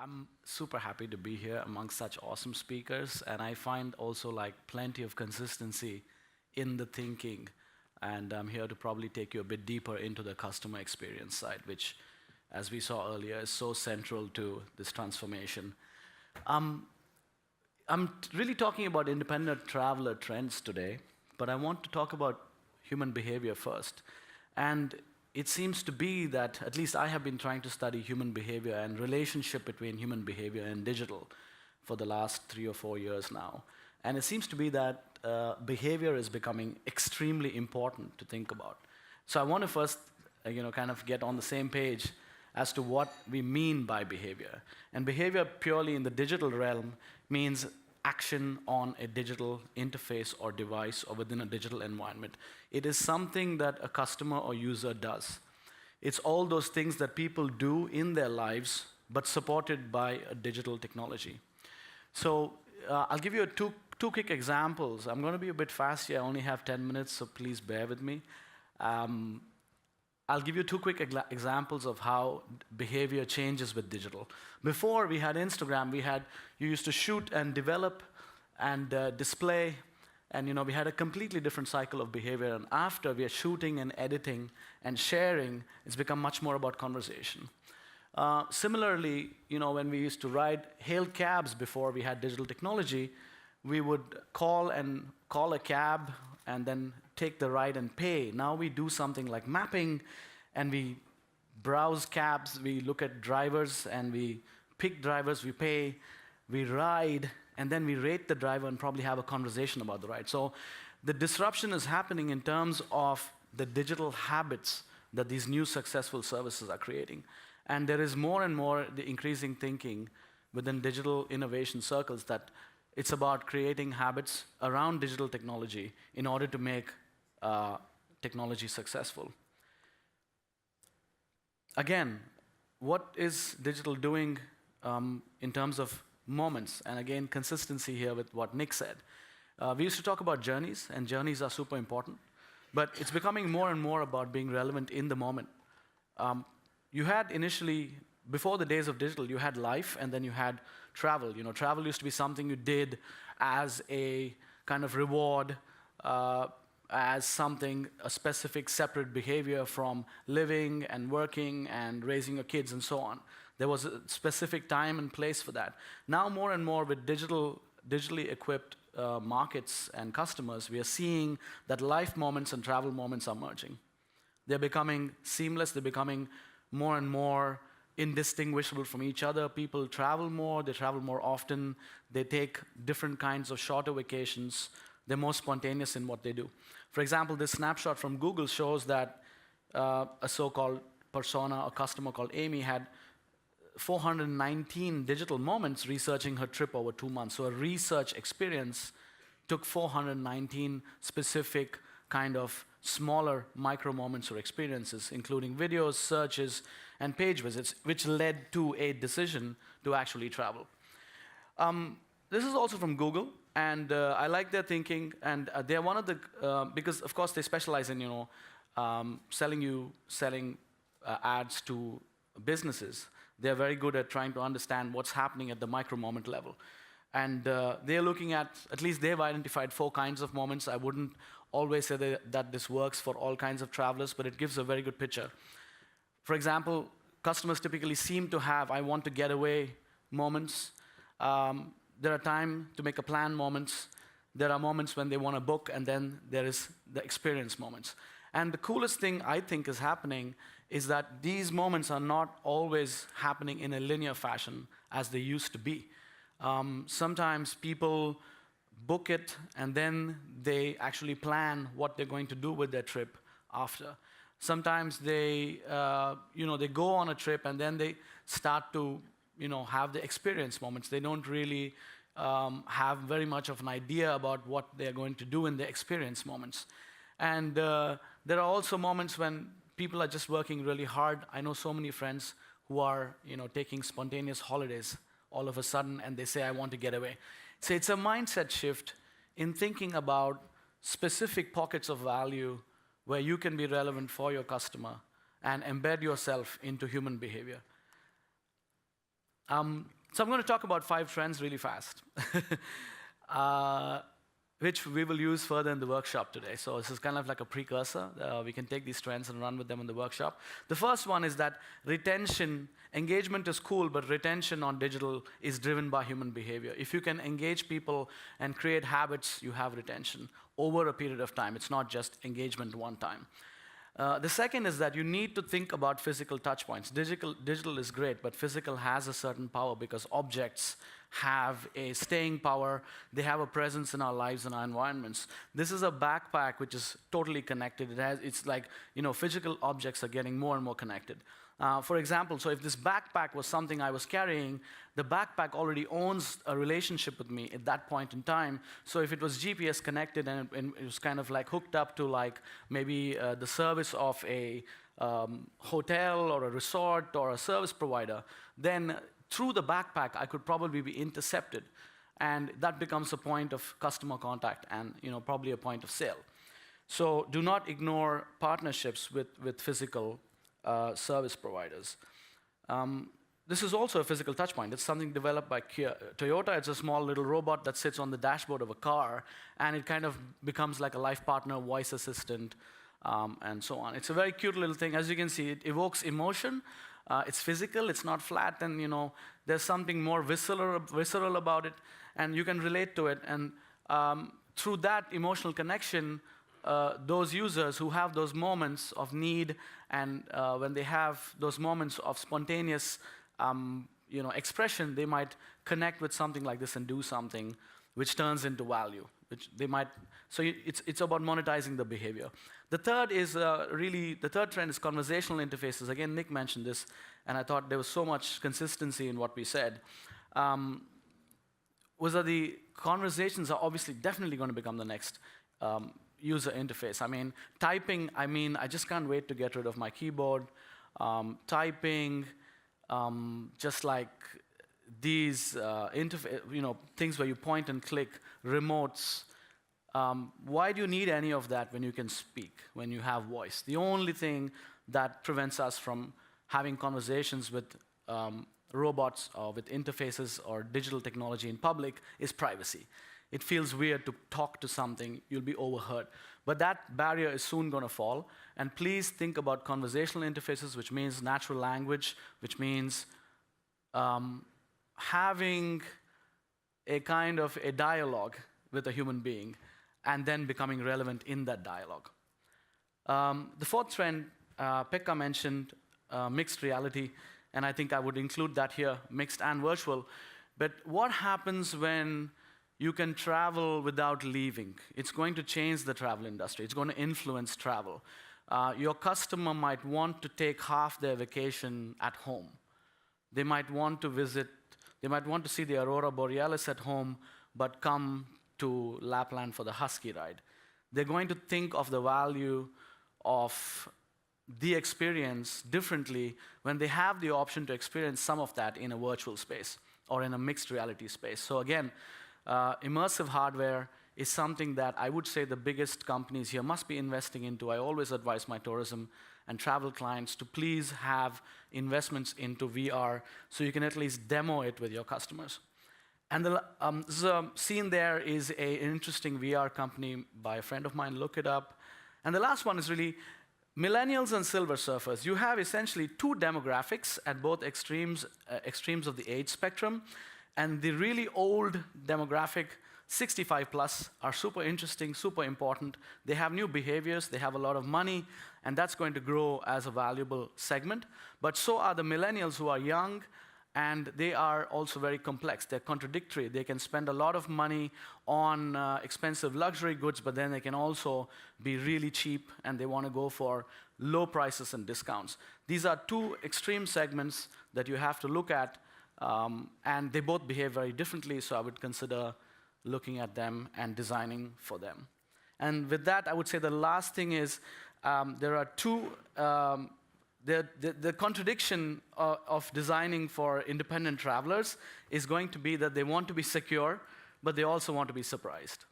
I'm super happy to be here among such awesome speakers, and I find also like plenty of consistency in the thinking. And I'm here to probably take you a bit deeper into the customer experience side, which, as we saw earlier, is so central to this transformation. Um, I'm really talking about independent traveler trends today, but I want to talk about human behavior first. And it seems to be that, at least I have been trying to study human behavior and relationship between human behavior and digital for the last 3 or 4 years now. And it seems to be that behavior is becoming extremely important to think about. So I want to first, kind of get on the same page as to what we mean by behavior. And behavior purely in the digital realm means action on a digital interface or device or within a digital environment. It is something that a customer or user does. It's all those things that people do in their lives, but supported by a digital technology. So I'll give you two quick examples. I'm going to be a bit fast here. I only have 10 minutes, so please bear with me. I'll give you two quick examples of how behavior changes with digital. Before we had Instagram, you used to shoot and develop and display, and we had a completely different cycle of behavior. And after we are shooting and editing and sharing, it's become much more about conversation. Similarly, when we used to hail cabs before we had digital technology, we would call a cab and then take the ride and pay. Now we do something like mapping, and we browse cabs, we look at drivers, and we pick drivers, we pay, we ride, and then we rate the driver and probably have a conversation about the ride. So the disruption is happening in terms of the digital habits that these new successful services are creating. And there is more and more the increasing thinking within digital innovation circles that it's about creating habits around digital technology in order to make technology successful. Again, what is digital doing in terms of moments? And again, consistency here with what Nick said. We used to talk about journeys, and journeys are super important. But it's becoming more and more about being relevant in the moment. You had initially, before the days of digital, you had life, and then you had travel. Travel used to be something you did as a kind of reward, as something, a specific separate behavior from living and working and raising your kids and so on. There was a specific time and place for that. Now more and more with digitally equipped markets and customers, we are seeing that life moments and travel moments are merging. They're becoming seamless, they're becoming more and more indistinguishable from each other. People travel more, they travel more often, they take different kinds of shorter vacations, they're more spontaneous in what they do. For example, this snapshot from Google shows that a so-called persona, a customer called Amy, had 419 digital moments researching her trip over 2 months. So a research experience took 419 specific kind of smaller micro moments or experiences, including videos, searches, and page visits, which led to a decision to actually travel. This is also from Google, and I like their thinking, and they're one of the, because of course they specialize in, selling ads to businesses. They're very good at trying to understand what's happening at the micro moment level. And they're looking at least they've identified 4 kinds of moments. I wouldn't always say that this works for all kinds of travelers, but it gives a very good picture. For example, customers typically seem to have I want to get away moments. There are time to make a plan moments. There are moments when they want to book, and then there is the experience moments. And the coolest thing I think is happening is that these moments are not always happening in a linear fashion as they used to be. Sometimes people book it, and then they actually plan what they're going to do with their trip after. Sometimes they go on a trip, and then they start to have the experience moments. They don't really have very much of an idea about what they're going to do in the experience moments. And there are also moments when people are just working really hard. I know so many friends who are taking spontaneous holidays all of a sudden, and they say, I want to get away. So it's a mindset shift in thinking about specific pockets of value where you can be relevant for your customer and embed yourself into human behavior. So I'm going to talk about 5 trends really fast, which we will use further in the workshop today. So this is kind of like a precursor. We can take these trends and run with them in the workshop. The first one is that retention, engagement is cool, but retention on digital is driven by human behavior. If you can engage people and create habits, you have retention over a period of time. It's not just engagement one time. The second is that you need to think about physical touch points. Digital is great, but physical has a certain power because objects have a staying power. They have a presence in our lives and our environments. This is a backpack which is totally connected. It's like, physical objects are getting more and more connected. For example, so if this backpack was something I was carrying, the backpack already owns a relationship with me at that point in time. So if it was GPS connected and it was kind of like hooked up to like maybe the service of a hotel or a resort or a service provider, then through the backpack I could probably be intercepted. And that becomes a point of customer contact and probably a point of sale. So do not ignore partnerships with physical service providers. This is also a physical touch point. It's something developed by Toyota. It's a small little robot that sits on the dashboard of a car, and it kind of becomes like a life partner, voice assistant, and so on. It's a very cute little thing. As you can see, it evokes emotion. It's physical. It's not flat, and there's something more visceral about it, and you can relate to it. And through that emotional connection, those users who have those moments of need and when they have those moments of spontaneous expression, they might connect with something like this and do something which turns into value. So it's about monetizing the behavior. The third is the third trend is conversational interfaces. Again, Nick mentioned this, and I thought there was so much consistency in what we said. Was that the conversations are obviously definitely going to become the next user interface. Typing, I just can't wait to get rid of my keyboard. Typing, just like these things where you point and click, remotes. Why do you need any of that when you can speak, when you have voice? The only thing that prevents us from having conversations with robots or with interfaces or digital technology in public is privacy. It feels weird to talk to something, you'll be overheard. But that barrier is soon going to fall. And please think about conversational interfaces, which means natural language, which means having a kind of a dialogue with a human being and then becoming relevant in that dialogue. The fourth trend, Pekka mentioned mixed reality, and I think I would include that here, mixed and virtual. But what happens when you can travel without leaving? It's going to change the travel industry. It's going to influence travel. Your customer might want to take half their vacation at home. They might want to see the Aurora Borealis at home, but come to Lapland for the husky ride. They're going to think of the value of the experience differently when they have the option to experience some of that in a virtual space or in a mixed reality space. So again, immersive hardware is something that I would say the biggest companies here must be investing into. I always advise my tourism and travel clients to please have investments into VR so you can at least demo it with your customers. And the scene there is an interesting VR company by a friend of mine. Look it up. And the last one is really millennials and silver surfers. You have essentially 2 demographics at both extremes of the age spectrum. And the really old demographic, 65 plus, are super interesting, super important. They have new behaviors, they have a lot of money, and that's going to grow as a valuable segment. But so are the millennials who are young, and they are also very complex. They're contradictory. They can spend a lot of money on expensive luxury goods, but then they can also be really cheap, and they want to go for low prices and discounts. These are 2 extreme segments that you have to look at. And they both behave very differently, so I would consider looking at them and designing for them. And with that, I would say the last thing is there are 2, the contradiction of designing for independent travelers is going to be that they want to be secure, but they also want to be surprised.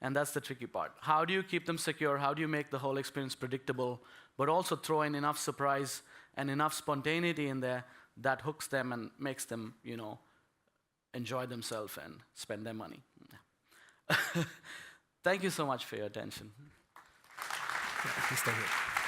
And that's the tricky part. How do you keep them secure? How do you make the whole experience predictable, but also throw in enough surprise and enough spontaneity in there that hooks them and makes them, enjoy themselves and spend their money. Thank you so much for your attention. Please stay here.